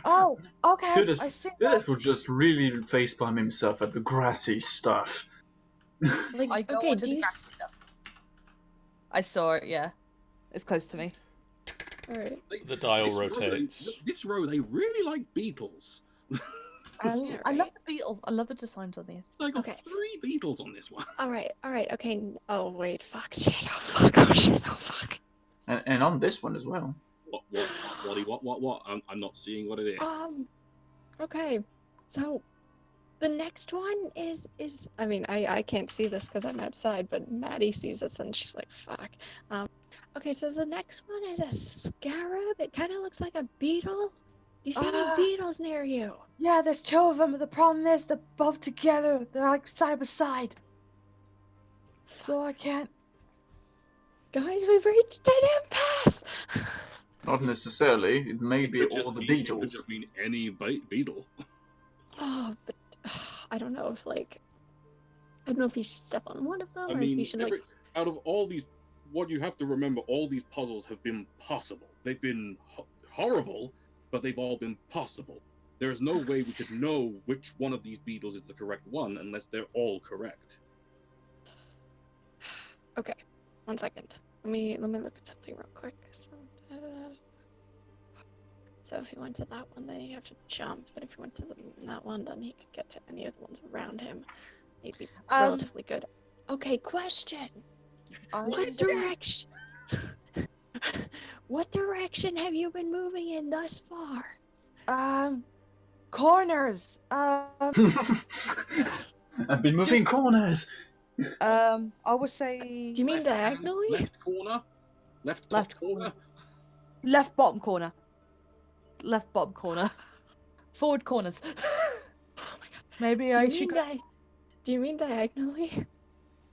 Oh, okay. Thudas I see that. will just really facepalm himself at the grassy stuff. Like, I go okay, onto do the you grassy stuff. I saw it, yeah. It's close to me. Alright. The dial rotates. This row, they really like beetles. I Yeah, love right. the beetles. I love the designs on these. So I got Okay. 3 beetles on this one. Alright, okay. Oh, wait, fuck, shit, oh, fuck, oh, shit, oh, fuck. And on this one as well. What? I'm not seeing what it is. Okay, so the next one is I mean, I can't see this because I'm outside, but Maddie sees this and she's like, fuck. Okay, so the next one is a scarab. It kind of looks like a beetle. Do you see any beetles near you? Yeah, there's 2 of them, but the problem is they're both together. They're like side by side. So I can't. Guys, we've reached an impasse! Not necessarily. It may be Could all the It could beetles. just mean any beetle. Oh, but I don't know if, I don't know if you should step on one of them, I or mean, if you should, out of all these, what you have to remember, all these puzzles have been possible. They've been horrible, but they've all been possible. There is no way we could know which one of these beetles is the correct one unless they're all correct. Okay, 1 second. Let me look at something real quick. So if you went to that one, then you have to jump. But if you went to that one, then he could get to any of the ones around him. He'd be relatively good. Okay, question. What direction? What direction have you been moving in thus far? Corners. I've been moving corners. I would say. Do you mean diagonally? Left corner? Left corner? Left bottom corner. Left bottom corner. Forward corners. Oh my god. Maybe I should go Do you mean diagonally?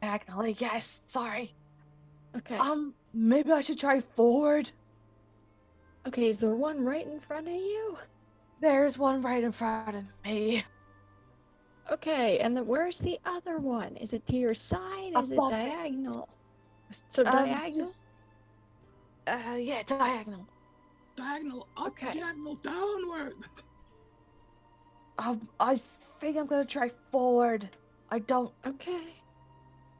diagonally. Yes. Sorry. Okay. Maybe I should try forward. Okay, is there one right in front of you? There's one right in front of me. Okay, and then where's the other one? Is it to your side? Is it Above it. diagonal? So diagonal? Yeah, diagonal. Diagonal up, Okay. diagonal downward. I think I'm gonna try forward. I don't. Okay.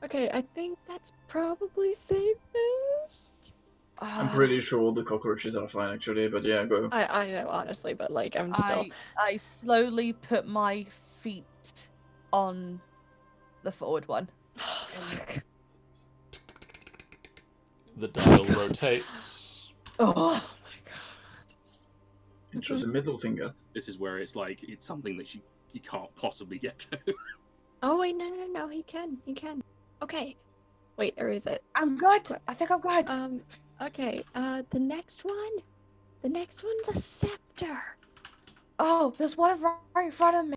Okay, I think that's probably safest. I'm pretty sure all the cockroaches are fine, actually, but yeah, go. I know, honestly, but I'm still. I slowly put my feet on the forward one. The dial rotates. Oh. Oh my god. It shows a middle finger. This is where it's like, it's something that you can't possibly get to. Oh wait, no, he can. Okay. Wait, or is it? I'm good. I think I'm good. Okay, the next one's a scepter. Oh, there's one right in front of me.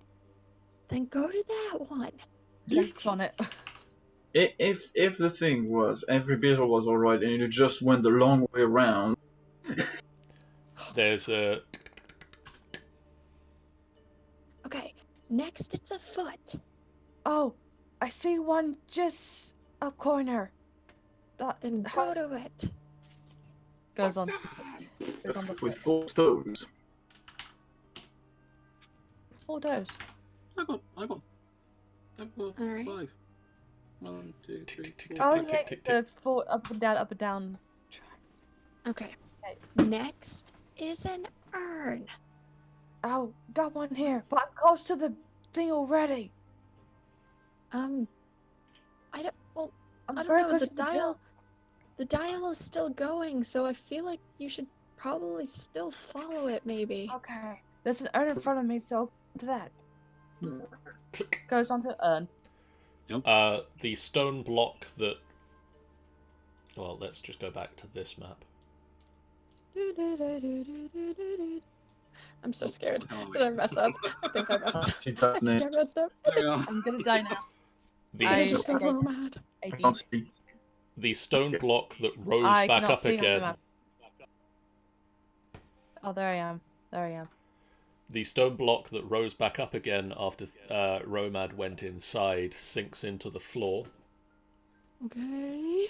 Then go to that one. Looks on it. If the thing was every beetle was alright and you just went the long way around. There's a... Okay, next it's a foot. Oh, I see one just up corner. Then go to it. Goes on. With 4 toes. 4 toes. I got 4, Alright. 5. 1, 2, 3, 4. Oh tick, yeah, tick, tick, it's the four up and down, up and down. Okay. Okay. Next is an urn. Oh, got one here, but I'm close to the thing already. I don't. Well, I'm I don't very know. close The to the dial. The dial is still going, so I feel like you should probably still follow it. Maybe. Okay. There's an urn in front of me, so I'll go to that. Click. Goes onto urn. The stone block that... Well, let's just go back to this map. I'm so scared. Oh, Did I mess up? I think I messed up. She's I done think it. I messed up. There we are. I'm gonna die now. The, I I- just feel so mad. I 18. can't see. the stone block that rose I back cannot up see on the again... map. Oh, there I am. There I am. The stone block that rose back up again after Romad went inside sinks into the floor. Okay.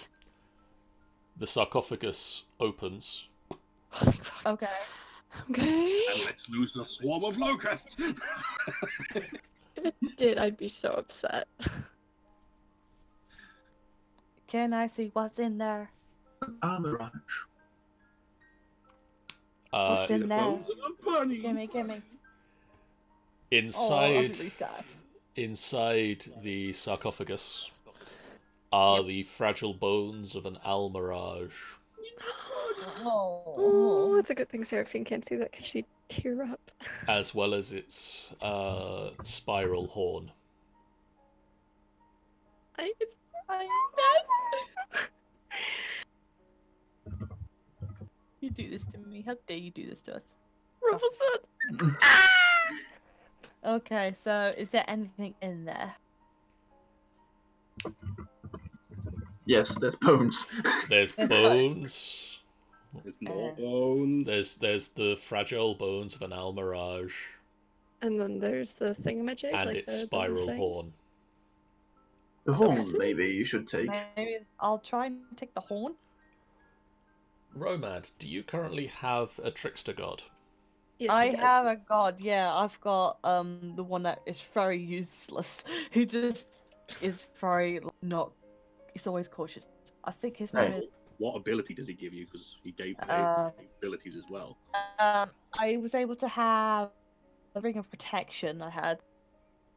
The sarcophagus opens. Oh, thank fuck. Okay. Okay. And let's lose a swarm of locusts. If it did, I'd be so upset. Can I see what's in there? Armorage. What's in The there? bones of a bunny. Gimme. Oh, I'm Inside, really sad. inside the sarcophagus are the fragile bones of an almirage, Oh, Oh. it's a good thing Seraphine can't see that because she'd tear up. as well as its spiral horn. I, You do this to me. How dare you do this to us? Rufflefoot. Okay, so is there anything in there? Yes, there's bones. There's There's bones. There's more bones. There's the fragile bones of an almirage And then there's the thingamajig, and like its the spiral thing. horn. The So horn, is it- maybe you should take. Maybe I'll try and take the horn. Romad, do you currently have a trickster god? Yes, I he does. have a god, yeah. I've got the one that is very useless. Who just is very not. He's always cautious. I think his name is. What ability does he give you? Because he gave abilities as well. I was able to have the ring of protection. I had.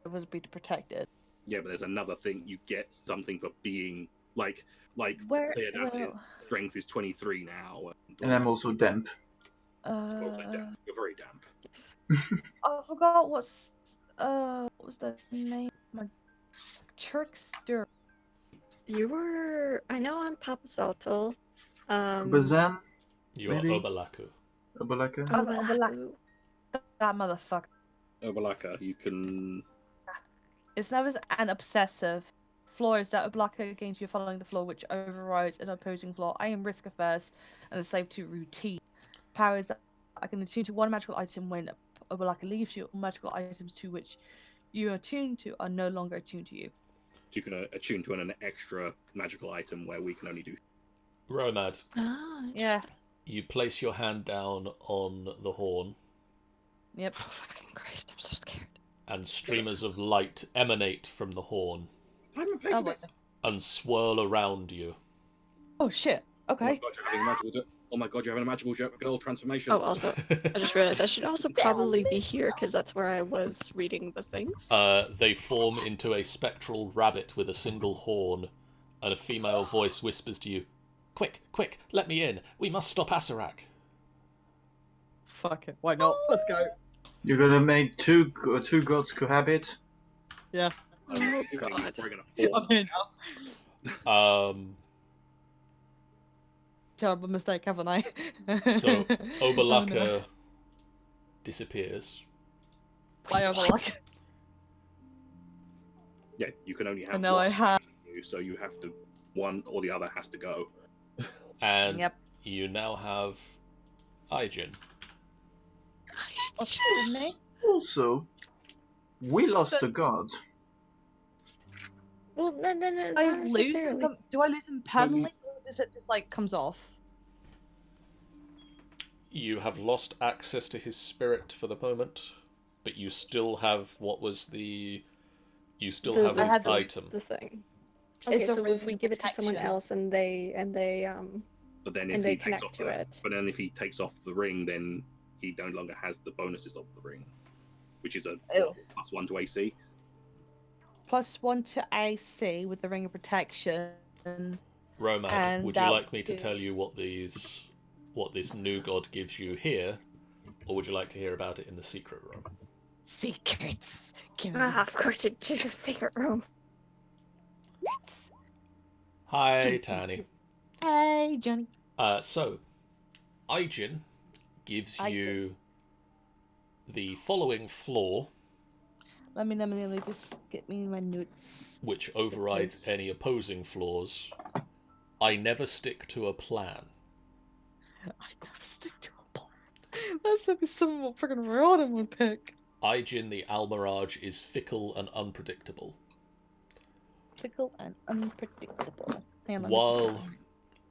It was be protected. Yeah, but there's another thing. You get something for being like Where? Cleodas's strength is 23 now. And I'm also damp. Also damp. You're very damp. Yes. I forgot what was the name? My trickster. You were. I know I'm Papa Zaltel. Bazan? You Maybe. are Obalaku. Obalaka? Obalahu. That motherfucker. Obalaka, you can. It's known as an obsessive. Floor is that a blocker against you following the floor, which overrides an opposing floor. I am risk averse and is slave to routine. Power is that I can attune to one magical item when a blocker leaves you. All magical items to which you are attuned to are no longer attuned to you. You can attune to an extra magical item where we can only do. Romad, Ah, Yeah. interesting. you place your hand down on the horn, Yep. Oh, fucking Christ, I'm so scared. and streamers of light emanate from the horn I'm a place Oh, this. and swirl around you. Oh shit. Okay. Oh my god, you're having a magical girl transformation. Oh, also, I just realized I should also probably be here because that's where I was reading the things. They form into a spectral rabbit with a single horn, and a female voice whispers to you, "Quick, quick, let me in. We must stop Asarak." Fuck it. Why not? Let's go. You're gonna make two gods cohabit? Yeah. Oh, God. I'm here now. Terrible mistake, haven't I? So Obalaka Oh, no. disappears. Bye, Obalaka. Yeah, you can only have And now one I have. so you have to one or the other has to go. And Yep. you now have Aijin. What's the name? Also, we lost a god. Well, no, I not lose necessarily. him. Do I lose him permanently, or does it just like comes off? You have lost access to his spirit for the moment, but you still have what was the You still have I his had the- item. The thing. It's Okay, a so if ring we of give it to someone protection. else and they But then and if they he takes connect off to it. but then if he takes off the ring, then he no longer has the bonuses of the ring, which is a Ew. +1 to AC. +1 to AC with the ring of protection. Romad, And would you that like me to would- tell you what this new god gives you here, or would you like to hear about it in the secret room? Secrets. Give me Of course it's just a secret room. secrets. Hi, Tani. Hey, Johnny. So, Aijin gives Aijin. you the following floor, Let me just get me my notes. which overrides Yes. any opposing floors. I never stick to a plan. I never stick to a plan. That's something what freaking Riardon would pick. Aijin the Almirage is fickle and unpredictable. Fickle and unpredictable. Hang on, let me just While go.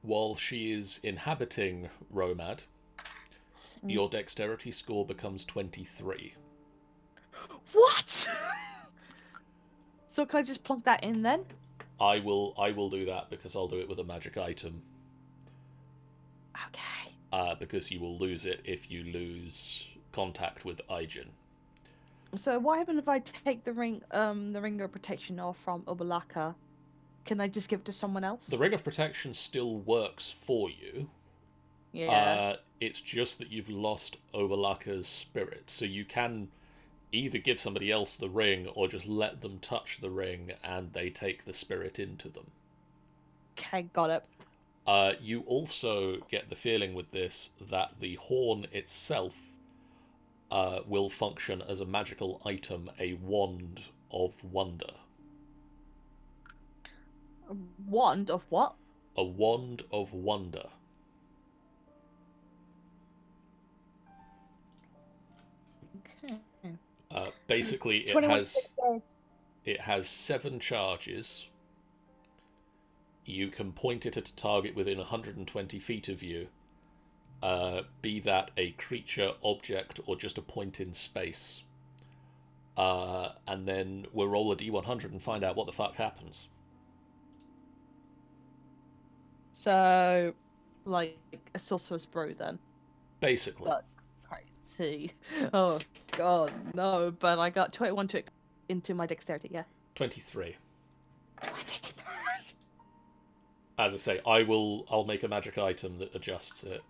while she is inhabiting Romad, your dexterity score becomes 23. What? So can I just plonk that in then? I will do that because I'll do it with a magic item. Okay. Because you will lose it if you lose contact with Aijin. So what happens if I take the ring of protection off from Obalaka? Can I just give it to someone else? The Ring of Protection still works for you. Yeah. It's just that you've lost Obalaka's spirit, so you can either give somebody else the ring or just let them touch the ring and they take the spirit into them. Okay, got it. You also get the feeling with this that the horn itself will function as a magical item, a wand of wonder. A wand of what? A wand of wonder. Okay. Basically, it 21 has 7 charges. You can point it at a target within 120 feet of you, be that a creature, object, or just a point in space. And then we'll roll a d100 and find out what the fuck happens. So, like a sorcerer's brew then. Basically. But crazy. Oh god, no. But I got 21 to into my dexterity, yeah. 23. I take it. As I say, I'll make a magic item that adjusts it.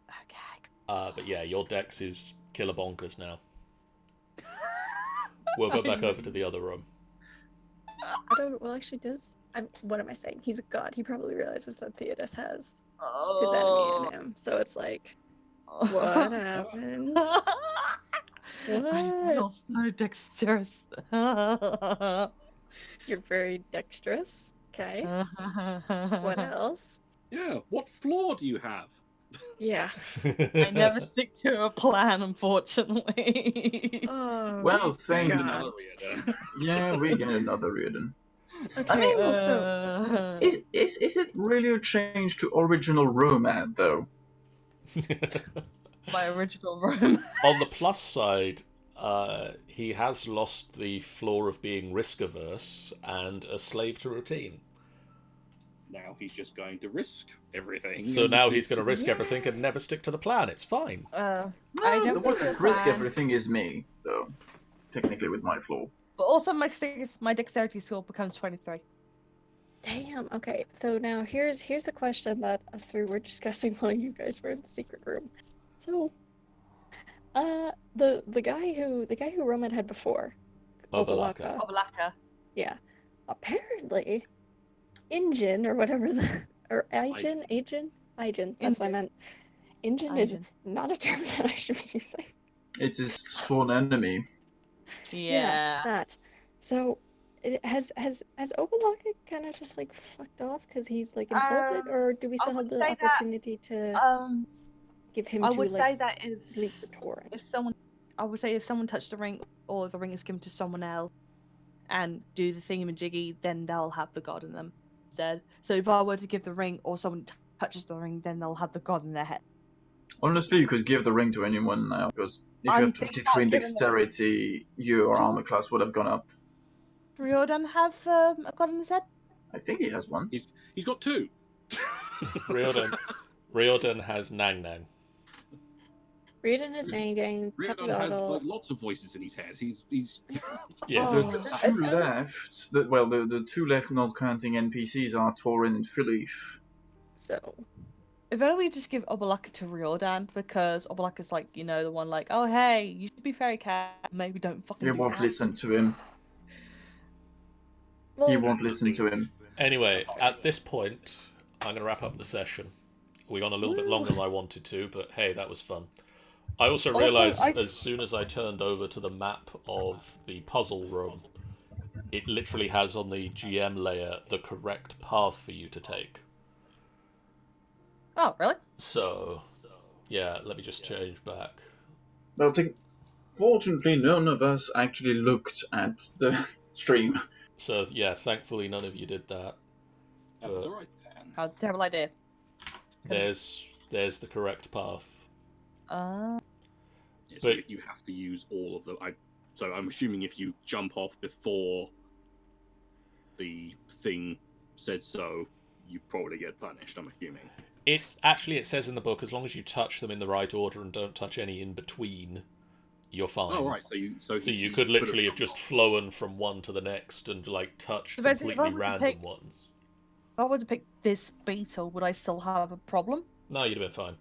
Okay. But yeah, your dex is killer bonkers now. We'll go back over to the other room. I don't. Well, actually, what am I saying? He's a god. He probably realizes that Theodos has his enemy in him. So it's like, what happened? I'm not so dexterous. You're very dexterous. Okay. What else? Yeah, what floor do you have? Yeah. I never stick to a plan, unfortunately. Oh. Well, thank God. Another Riardon. Yeah, we get another Riardon. Okay. mean, Well, so Is it really a change to original Romad though? My original room. On the plus side, he has lost the flaw of being risk-averse and a slave to routine. Now he's just going to risk everything. So now he's going to risk everything and never stick to the plan. It's fine. I The never one stick to a that risk plan. everything is me, though. Technically, with my flaw. But also my dexterity score becomes 23. damn. Okay. So now here's the question that us three were discussing while you guys were in the secret room. So, the guy who Roman had before, Obalaka. Obalaka. yeah, apparently, Injin or whatever or Aijin, that's what I meant. Injin is not a term that I should be using. It's his sworn enemy. Yeah. That. So, has Obalaka kind of just like fucked off because he's like insulted, or do we still have would the say that, opportunity to give him I to would like say that leap the torrent? if someone touched the ring or the ring is given to someone else and do the thingamajiggy, then they'll have the god in them instead. So if I were to give the ring or someone touches the ring, then they'll have the god in their head. Honestly, you could give the ring to anyone now, because if you I'm have thinking 23 in about giving dexterity, your armor class would have gone up. Riordan have a god in his head? I think he has one. He's got two. Riordan has Nang Nang. Riordan is Nang Riardon has like lots of voices in his head. He's Yeah. Oh. The two left, the two left not counting NPCs are Torin and Philip. So If only we just give Obalaka to Riordan, because Obalaka's like, you know, the one like, oh hey, you should be very careful. Maybe don't fucking He do won't that. listen to him. He won't listen to him. Anyway, at this point, I'm going to wrap up the session. We went a little bit longer than I wanted to, but hey, that was fun. I also realised as soon as I turned over to the map of the puzzle room, it literally has on the GM layer the correct path for you to take. Oh, really? So, yeah, let me just change back. Well, fortunately, none of us actually looked at the stream. So, yeah, thankfully none of you did that. that's all right then. Oh, terrible idea. There's the correct path. Yeah, so But- you have to use all of them. So I'm assuming if you jump off before the thing says so, you probably get punished. I'm assuming. It says in the book, as long as you touch them in the right order and don't touch any in between, you're fine. Oh right, so you could literally have just flown from one to the next and like touched So basically, if I completely were to random pick- ones. If I were to pick this beetle, would I still have a problem? No, you'd have been fine.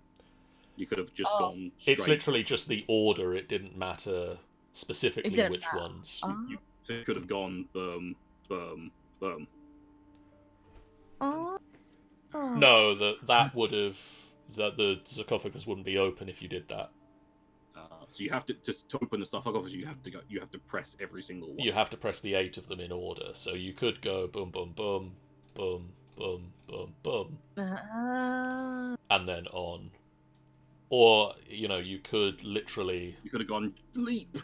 You could have just Oh. gone straight. It's literally just the order. It didn't matter specifically It didn't which matter. ones. You could have gone boom, boom, boom. Oh. No, that would have the sarcophagus wouldn't be open if you did that. So you have to open the sarcophagus. You have to press every single one. You have to press the 8 of them in order. So you could go boom, boom, boom, boom, boom, boom, boom, and then on. Or, you know, you could literally... You could have gone leap.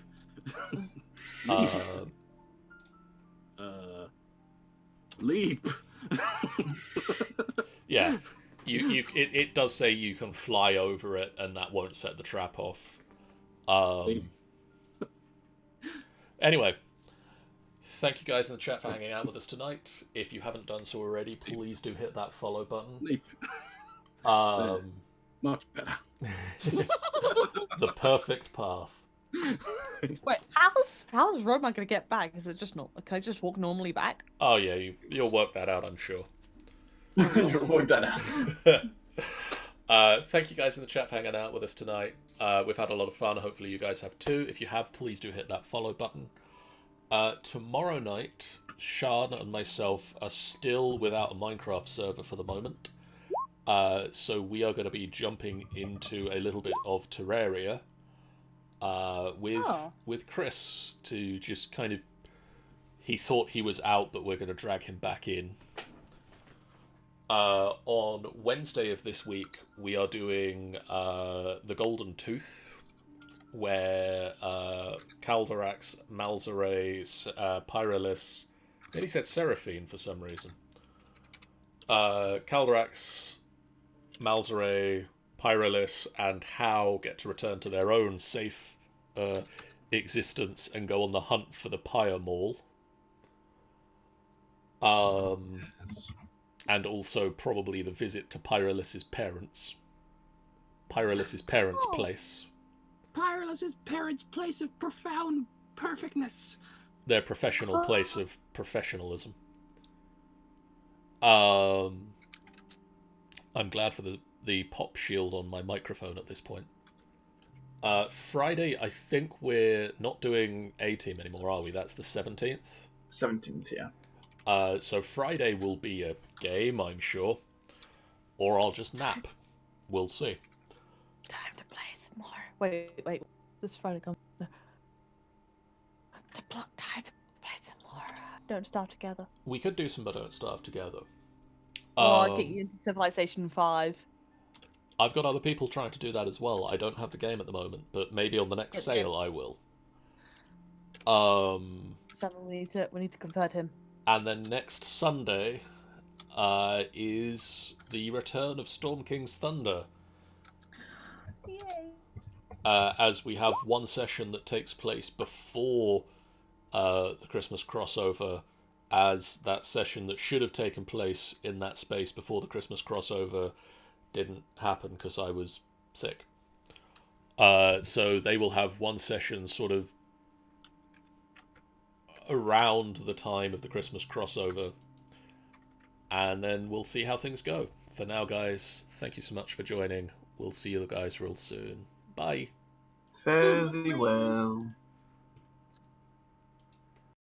Leap. Yeah. It does say you can fly over it, and that won't set the trap off. Anyway, thank you guys in the chat for hanging out with us tonight. If you haven't done so already, please do hit that follow button. Leap. Much better. The perfect path. Wait, how's Roman gonna get back? Is it just not? Can I just walk normally back? Oh yeah, you'll work that out, I'm sure. You'll work that out. Thank you guys in the chat for hanging out with us tonight. We've had a lot of fun. Hopefully you guys have too. If you have, please do hit that follow button. Tomorrow night, Sean and myself are still without a Minecraft server for the moment. So we are going to be jumping into a little bit of Terraria with Chris to just kind of... He thought he was out, but we're going to drag him back in. On Wednesday of this week, we are doing the Golden Tooth, where Calderax, Malzere, Pyrolis... I nearly said Seraphine for some reason. Calderax, Malzere, Pyrolis, and How get to return to their own safe existence and go on the hunt for the Pyre Maul. And also probably the visit to Pyrolis's parents. Pyrolis's parents' place. Pyrolis's parents' place of profound perfectness. Their professional place of professionalism. I'm glad for the pop shield on my microphone at this point. Friday, I think we're not doing A-Team anymore, are we? That's the 17th? 17th, yeah. So Friday will be a game, I'm sure. Or I'll just nap. We'll see. Time to play some more. Wait. This Friday comes. Time to play some more. Don't Starve Together. We could do some But Don't Starve Together. I'll get you into Civilization 5. I've got other people trying to do that as well. I don't have the game at the moment, but maybe on the next sale I will. So we need to convert him. And then next Sunday is the return of Storm King's Thunder. Yay! As we have one session that takes place before the Christmas crossover, as that session that should have taken place in that space before the Christmas crossover didn't happen because I was sick. So they will have one session sort of around the time of the Christmas crossover, and then we'll see how things go. For now, guys, thank you so much for joining. We'll see you guys real soon. Bye. Fare thee well.